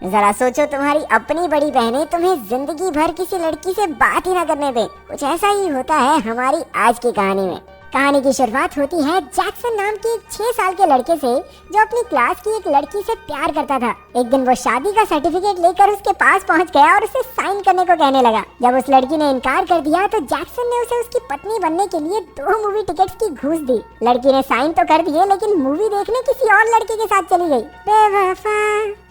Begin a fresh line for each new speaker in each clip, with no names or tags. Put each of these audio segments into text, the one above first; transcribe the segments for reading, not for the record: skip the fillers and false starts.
जरा सोचो, तुम्हारी अपनी बड़ी बहनें तुम्हें जिंदगी भर किसी लड़की से बात ही ना करने दें। कुछ ऐसा ही होता है हमारी आज की कहानी में। कहानी की शुरुआत होती है जैक्सन नाम के एक 6 साल के लड़के से जो अपनी क्लास की एक लड़की से प्यार करता था। एक दिन वो शादी का सर्टिफिकेट लेकर उसके पास पहुंच गया और उसे साइन करने को कहने लगा। जब उस लड़की ने इनकार कर दिया तो जैक्सन ने उसे उसकी पत्नी बनने के लिए 2 मूवी टिकट्स की घूस दी। लड़की ने साइन तो कर दिए लेकिन मूवी देखने किसी और लड़के के साथ चली गई। बेवफा,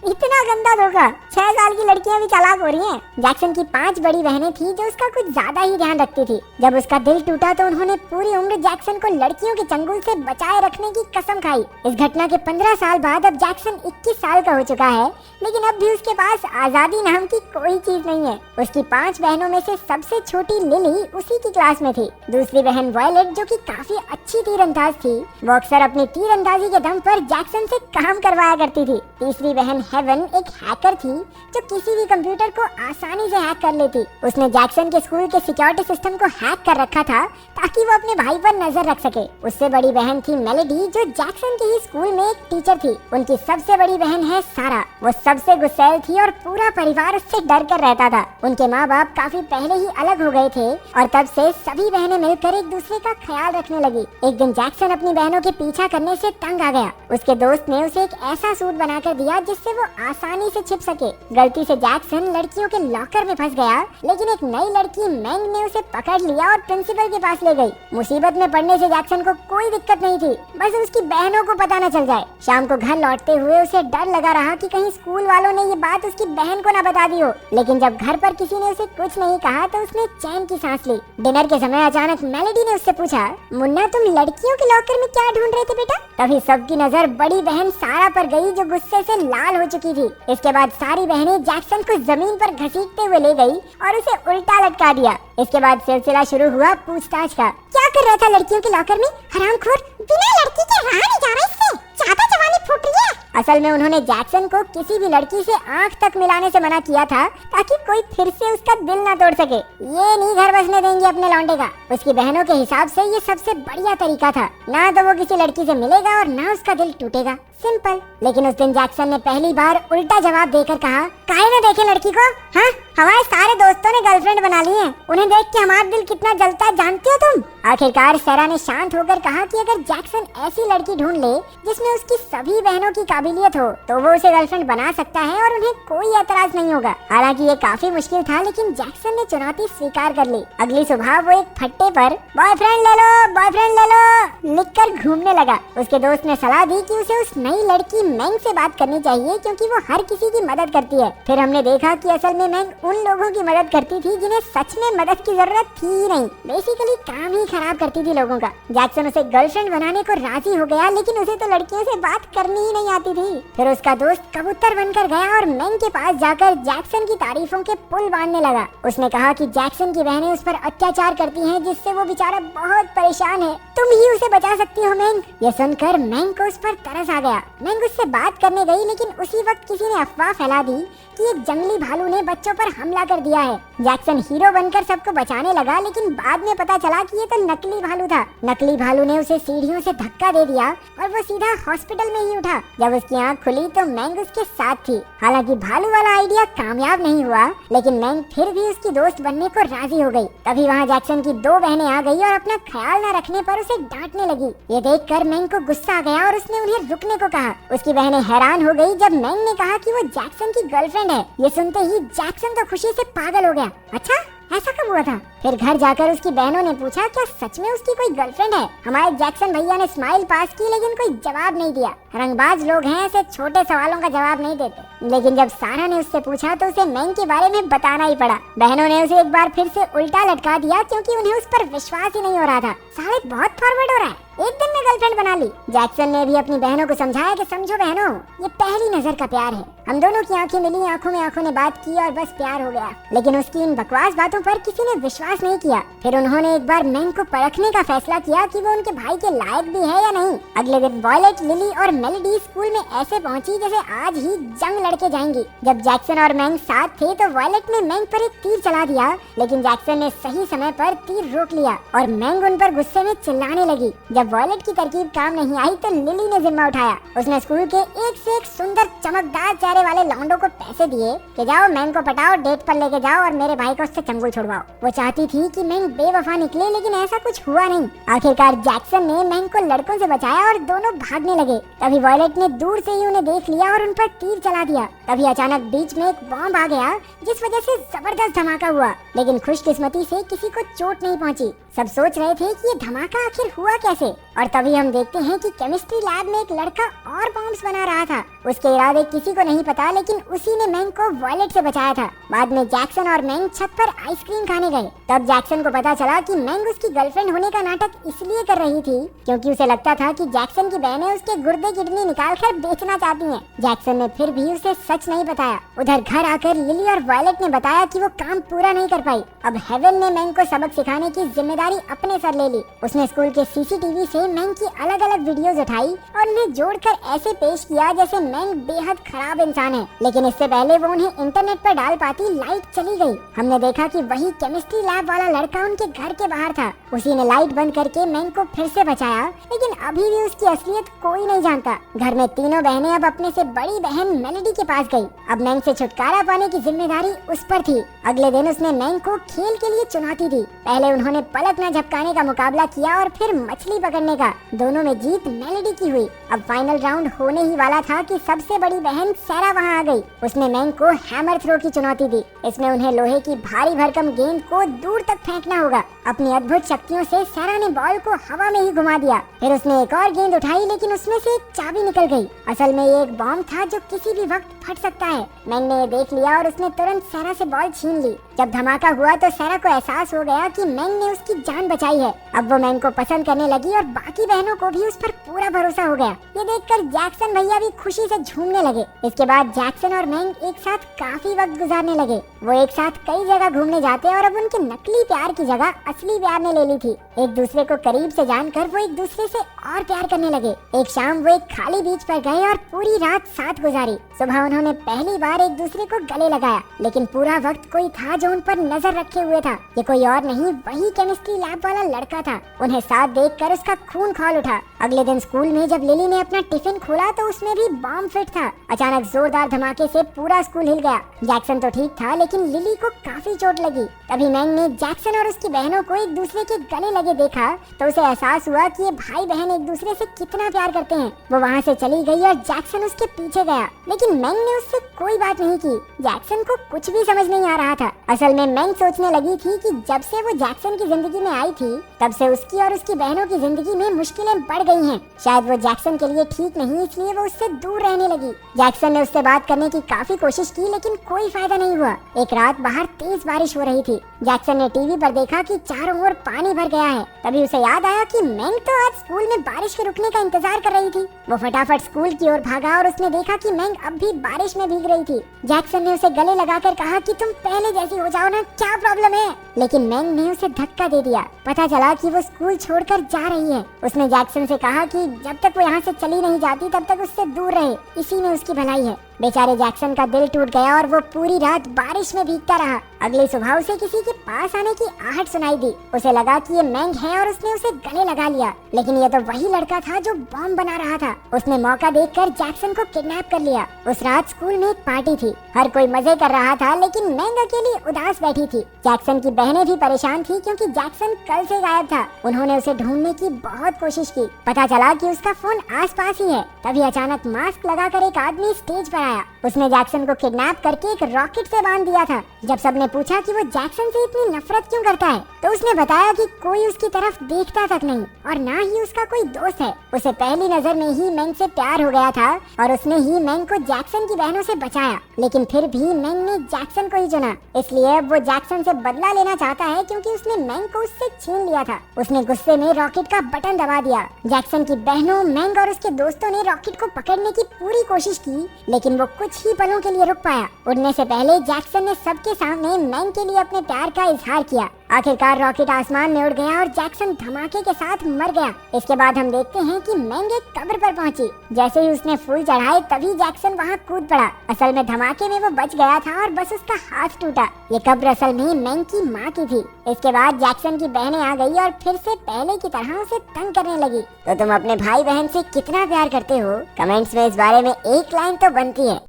इतना गंदा धोखा। 6 साल की लड़कियां भी चालाक हो रही हैं। जैक्सन की 5 बड़ी बहनें थी जो उसका कुछ ज्यादा ही ध्यान रखती थी। जब उसका दिल टूटा तो उन्होंने पूरी उम्र जैक्सन को लड़कियों के चंगुल से बचाए रखने की कसम खाई। इस घटना के 15 साल बाद अब जैक्सन 21 साल का हो चुका है, लेकिन अब भी उसके पास आजादी नाम की कोई चीज नहीं है। उसकी 5 बहनों में से सबसे छोटी लिली उसी की क्लास में थी। दूसरी बहन वायलेट जो कि काफी अच्छी तीरंदाज थी, वो अक्सर अपनी तीरंदाजी के दम पर जैक्सन से काम करवाया करती थी। तीसरी बहन हेवन एक हैकर थी जो किसी भी कंप्यूटर को आसानी से हैक कर लेती। उसने जैक्सन के स्कूल के सिक्योरिटी सिस्टम को हैक कर रखा था ताकि वो अपने भाई पर नजर रख सके। उससे बड़ी बहन थी मेलेडी जो जैक्सन के ही स्कूल में एक टीचर थी। उनकी सबसे बड़ी बहन है सारा। वो सबसे गुस्सैल थी और पूरा परिवार उससे डर कर रहता था। उनके माँ बाप काफी पहले ही अलग हो गए थे और तब से सभी बहनें मिलकर एक दूसरे का ख्याल रखने लगी। एक दिन जैक्सन अपनी बहनों के पीछा करने से तंग आ गया। उसके दोस्त ने उसे एक ऐसा सूट बनाकर दिया जिससे वो आसानी से छिप सके। गलती से जैक्सन लड़कियों के लॉकर में फंस गया, लेकिन एक नई लड़की मैंग ने उसे पकड़ लिया और प्रिंसिपल के पास ले गई। मुसीबत में पड़ने से जैक्सन को कोई दिक्कत नहीं थी, बस उसकी बहनों को पता न चल जाए। शाम को घर लौटते हुए उसे डर लगा रहा कि कहीं स्कूल वालों ने ये बात उसकी बहन को न बता दी हो। लेकिन जब घर पर किसी ने उसे कुछ नहीं कहा तो उसने चैन की सांस ली। डिनर के समय अचानक मेलेडी ने उससे पूछा, मुन्ना तुम लड़कियों के लॉकर में क्या ढूंढ रहे थे बेटा? तभी सबकी नजर बड़ी बहन सारा पर गई जो गुस्से से लाल हो चुकी थी। इसके बाद सारी बहनें जैक्सन को जमीन पर घसीटते हुए ले गई और उसे उल्टा लटका दिया। इसके बाद सिलसिला शुरू हुआ पूछताछ का। क्या कर रहा था लड़कियों के लॉकर में? हरामखोर, बिना लड़की के रहा नहीं जा रहा, इससे ज्यादा जवानी फूट रही है। असल में उन्होंने जैक्सन को किसी भी लड़की से आंख तक मिलाने से मना किया था ताकि कोई फिर से उसका दिल ना तोड़ सके। ये नहीं घर बसने देंगे अपने लौंडे का। उसकी बहनों के हिसाब से ये सबसे बढ़िया तरीका था। ना तो वो किसी लड़की से मिलेगा और ना उसका दिल टूटेगा। सिंपल। लेकिन उस दिन जैक्सन ने पहली बार उल्टा जवाब देकर कहा, काहे ना देखे लड़की को? हाँ, हमारे सारे दोस्तों ने गर्लफ्रेंड बना ली है। उन्हें देख के हमारा दिल कितना जलता है जानते हो तुम? आखिरकार सारा ने शांत होकर कहा कि अगर जैक्सन ऐसी लड़की ढूंढ ले जिसमें उसकी सभी बहनों की काबिलियत हो तो वो उसे गर्लफ्रेंड बना सकता है और उन्हें कोई एतराज नहीं होगा। हालांकि ये काफी मुश्किल था, लेकिन जैक्सन ने चुनौती स्वीकार कर ली। अगली सुबह वो एक फट्टे पर बॉयफ्रेंड ले लो लिखकर घूमने लगा। उसके दोस्त ने सलाह दी कि उसे उस नई लड़की मैंग से बात करनी चाहिए क्योंकि वो हर किसी की मदद करती है। फिर हमने देखा कि असल में मैंग उन लोगों की मदद करती थी जिन्हें सच में मदद की जरूरत थी ही नहीं, बेसिकली काम ही खराब करती थी लोगों का। जैक्सन उसे गर्लफ्रेंड बनाने को राजी हो गया, लेकिन उसे तो लड़कियों से बात करनी ही नहीं आती थी। फिर उसका दोस्त कबूतर बनकर गया और मैंग के पास जाकर जैक्सन की तारीफों के पुल बांधने लगा। उसने कहा कि जैक्सन की बहनें उस पर अत्याचार करती हैं जिससे वो बेचारा बहुत परेशान है, तुम ही उसे बचा सकती हो मैंग। ये सुनकर मैंग को उस पर तरस आ गया। मैंग उससे बात करने गई, लेकिन उसी वक्त किसी ने अफवाह फैला दी कि एक जंगली भालू ने बच्चों पर हमला कर दिया है। जैक्सन हीरो बनकर सबको बचाने लगा, लेकिन बाद में पता चला कि ये तो नकली भालू था। नकली भालू ने उसे सीढ़ियों से धक्का दे दिया और वो सीधा हॉस्पिटल में ही उठा। जब उसकी आंख खुली तो मैंग उसके साथ थी। हालांकि भालू वाला आइडिया कामयाब नहीं हुआ, लेकिन मैंग फिर भी उसकी दोस्त बनने को राजी हो गई। तभी वहाँ जैक्सन की 2 बहनें आ गई और अपना ख्याल न रखने पर उसे डांटने लगी। ये देखकर मैंग को गुस्सा आ गया और उसने उन्हें रुकने को कहा। उसकी बहनें हैरान हो गई जब मैंग ने कहा कि वो जैक्सन की गर्लफ्रेंड है। ये सुनते ही जैक्सन तो खुशी से पागल हो गया। अच्छा, ऐसा कब हुआ था? फिर घर जाकर उसकी बहनों ने पूछा, क्या सच में उसकी कोई गर्लफ्रेंड है? हमारे जैक्सन भैया ने स्माइल पास की, लेकिन कोई जवाब नहीं दिया। रंगबाज लोग हैं, ऐसे छोटे सवालों का जवाब नहीं देते। लेकिन जब सारा ने उससे पूछा तो उसे मैंग के बारे में बताना ही पड़ा। बहनों ने उसे एक बार फिर से उल्टा लटका दिया क्योंकि उन्हें उस पर विश्वास ही नहीं हो रहा था। साले बहुत फॉरवर्ड हो रहा है, एक दिन में गर्लफ्रेंड बना ली। जैक्सन ने भी अपनी बहनों को समझाया कि समझो बहनों, ये पहली नजर का प्यार है। हम दोनों की आंखें मिली, आंखों में आंखों ने बात की और बस प्यार हो गया। लेकिन उसकी इन बकवास बातों पर किसी ने विश्वास विश्वास नहीं किया। फिर उन्होंने एक बार मैंग को परखने का फैसला किया कि वो उनके भाई के लायक भी है या नहीं। अगले दिन वॉयलेट, लिली और मेलोडी स्कूल में ऐसे पहुंची जैसे आज ही जंग लड़के जाएंगी। जब जैक्सन और मैंग साथ थे तो वॉयलेट ने मैंग पर एक तीर चला दिया, लेकिन जैक्सन ने सही समय पर तीर रोक लिया और मैंग उन पर गुस्से में चिल्लाने लगी। जब वॉयलेट की तरकीब काम नहीं आई तो लिली ने जिम्मा उठाया। उसने स्कूल के एक से एक सुंदर चमकदार चेहरे वाले लौंडों को पैसे दिए कि जाओ मैंग को पटाओ, डेट पर लेके जाओ और मेरे भाई को उससे चंगुल छुड़वाओ। वो चाहती थी कि मैंग बेवफा निकले, लेकिन ऐसा कुछ हुआ नहीं। आखिरकार जैक्सन ने मैंग को लड़कों से बचाया और दोनों भागने लगे। तभी वॉयलेट ने दूर से ही उन्हें देख लिया और उन पर तीर चला दिया। तभी अचानक बीच में एक बॉम्ब आ गया, जिस वजह से जबरदस्त धमाका हुआ, लेकिन खुशकिस्मती से किसी को चोट नहीं पहुंची। सब सोच रहे थे कि ये धमाका आखिर हुआ कैसे, और तभी हम देखते हैं कि केमिस्ट्री लैब में एक लड़का और बॉम्ब्स बना रहा था। उसके इरादे किसी को नहीं पता, लेकिन उसी ने मैंग को वॉयलेट से बचाया था। बाद में जैक्सन और मैंग छत पर आइसक्रीम खाने गए। तब जैक्सन को पता चला कि मैंग उसकी गर्लफ्रेंड होने का नाटक इसलिए कर रही थी क्योंकि उसे लगता था कि जैक्सन की बहनें उसके गुर्दे किडनी निकाल कर बेचना चाहती हैं। जैक्सन ने फिर भी उसे सच नहीं बताया। उधर घर आकर लिली और वॉयलेट ने बताया कि वो काम पूरा नहीं कर पाई। अब हेवन ने मैंग को सबक सिखाने की जिम्मेदारी अपने सर ले ली। उसने स्कूल के सीसीटीवी से मैंग की अलग अलग वीडियोस उठाई और उन्हें जोड़कर ऐसे पेश किया जैसे मैंग बेहद खराब इंसान है, लेकिन इससे पहले वो उन्हें इंटरनेट पर डाल पाती लाइट चली गई। हमने देखा कि वही केमिस्ट्री लैब वाला लड़का उनके घर के बाहर था। उसी ने लाइट बंद करके मैंग को फिर से बचाया, लेकिन अभी भी उसकी असलियत कोई नहीं जानता। घर में तीनों बहनें अब अपने से बड़ी बहन मेलोडी के पास गई। अब मैंग से छुटकारा पाने की जिम्मेदारी उस पर थी। अगले दिन उसने मैंग को खेल के लिए चुनौती दी। पहले उन्होंने पलक न झपकाने का मुकाबला किया और फिर मछली पकड़ने का। दोनों में जीत मेलोडी की हुई। अब फाइनल राउंड होने ही वाला था कि सबसे बड़ी बहन सैरा वहां आ गई। उसने मैंग को हैमर थ्रो की चुनौती दी। इसमें उन्हें लोहे की भारी भरकम गेंद को दूर तक फेंकना होगा। अपनी अद्भुत शक्तियों से सैरा ने बॉल को हवा में ही घुमा दिया। फिर उसने एक और गेंद उठाई, लेकिन उसमें से एक चाबी निकल गई। असल में ये एक बॉम्ब था जो किसी भी वक्त फट सकता है। मैंग ने ये देख लिया और उसने तुरंत सैरा से बॉल छीन ली। जब धमाका हुआ तो सैरा को एहसास हो गया कि मैंग ने उसकी जान बचाई है। अब वो मैंग को पसंद करने लगी और बाकी बहनों को भी उस पर पूरा भरोसा हो गया। ये देखकर जैक्सन भैया भी खुशी से झूमने लगे। इसके बाद जैक्सन और मैंग एक साथ काफी वक्त गुजारने लगे। वो एक साथ कई जगह घूमने जाते और अब उनके नकली प्यार की जगह असली प्यार ने ले ली थी। एक दूसरे को करीब से जानकर वो एक दूसरे से और प्यार करने लगे। एक शाम वो एक खाली बीच पर गए और पूरी रात साथ गुजारी। सुबह उन्होंने पहली बार एक दूसरे को गले लगाया, लेकिन पूरा वक्त कोई था जो उन पर नजर रखे हुए था। ये कोई और नहीं, वही केमिस्ट्री लैब वाला लड़का था। उन्हें साथ देखकर उसका खून खौल उठा। अगले दिन स्कूल में जब लिली ने अपना टिफिन खोला तो उसमें भी बॉम्ब फिट था। अचानक जोरदार धमाके से पूरा स्कूल हिल गया। जैक्सन तो ठीक था, लेकिन लिली को काफी चोट लगी। तभी मैंग ने जैक्सन और उसकी बहनों को एक दूसरे के गले लगे देखा तो उसे एहसास हुआ कि ये भाई बहन एक दूसरे से कितना प्यार करते हैं। वो वहाँ से चली गई और जैक्सन उसके पीछे गया, लेकिन मैंग ने उससे कोई बात नहीं की। जैक्सन को कुछ भी समझ नहीं आ रहा था। असल में मैंग सोचने लगी थी कि जब से वो जैक्सन की जिंदगी में आई थी तब से उसकी और उसकी बहनों की जिंदगी में मुश्किलें बढ़ गई हैं। शायद वो जैक्सन के लिए ठीक नहीं, इसलिए वो उससे दूर रहने लगी। जैक्सन ने उससे बात करने की काफी कोशिश की, लेकिन कोई फायदा नहीं हुआ। एक रात बाहर तेज बारिश हो रही थी। जैक्सन ने टीवी पर देखा कि चारों ओर पानी भर गया है। तभी उसे याद आया कि मैंग तो आज स्कूल में बारिश के रुकने का इंतजार कर रही थी। वो फटाफट स्कूल की ओर भागा और उसने देखा कि मैंग अब भी बारिश में भीग रही थी। जैक्सन ने उसे गले लगाकर कहा कि तुम पहले जैसी हो जाओ ना, क्या प्रॉब्लम है? लेकिन मैंग ने उसे धक्का दे दिया। पता चला कि वो स्कूल छोड़कर जा रही है। उसने जैक्सन से कहा कि जब तक वो यहाँ से चली नहीं जाती तब तक उससे दूर रहे, इसी में उसकी भलाई है। बेचारे जैक्सन का दिल टूट गया और वो पूरी रात बारिश में भीगता रहा। अगली सुबह उसे किसी के पास आने की आहट सुनाई दी। उसे लगा कि ये मैंग है और उसने उसे गले लगा लिया, लेकिन ये तो वही लड़का था जो बॉम्ब बना रहा था। उसने मौका देखकर जैक्सन को किडनैप कर लिया। उस रात स्कूल में एक पार्टी थी। हर कोई मजे कर रहा था, लेकिन मैंग अकेली उदास बैठी थी। जैक्सन की बहनें भी परेशान थी क्योंकि जैक्सन कल से गायब था। उन्होंने उसे ढूंढने की बहुत कोशिश की। पता चला कि उसका फोन आसपास ही है। तभी अचानक मास्क लगाकर एक आदमी स्टेज पर आया। उसने जैक्सन को किडनैप करके एक रॉकेट से बांध दिया था। जब सबने पूछा कि वो जैक्सन से इतनी नफरत क्यों करता है तो उसने बताया कि कोई उसकी तरफ देखता तक नहीं और ना ही उसका कोई दोस्त है। उसे पहली नजर में ही मैंग से प्यार हो गया था और उसने ही मैंग को जैक्सन की बहनों से बचाया, लेकिन फिर भी मैंग ने जैक्सन को ही चुना। इसलिए अब वो जैक्सन से बदला लेना चाहता है क्योंकि उसने मैंग को उससे छीन लिया था। उसने गुस्से में रॉकेट का बटन दबा दिया। जैक्सन की बहनों, मैंग और उसके दोस्तों ने रॉकेट को पकड़ने की पूरी कोशिश की, लेकिन वो कुछ कुछ ही पलों के लिए रुक पाया। उड़ने से पहले जैक्सन ने सबके सामने मैंग के लिए अपने प्यार का इजहार किया। आखिरकार रॉकेट आसमान में उड़ गया और जैक्सन धमाके के साथ मर गया। इसके बाद हम देखते हैं कि मैंग एक कब्र पर पहुंची। जैसे ही उसने फूल चढ़ाए तभी जैक्सन वहां कूद पड़ा। असल में धमाके में वो बच गया था और बस उसका हाथ टूटा। ये कब्र असल में मैंग की माँ की थी। इसके बाद जैक्सन की बहनें आ गई और फिर से पहले की तरह उसे तंग करने लगी। तो तुम अपने भाई बहन से कितना प्यार करते हो? कमेंट्स में इस बारे में एक लाइन तो बनती है।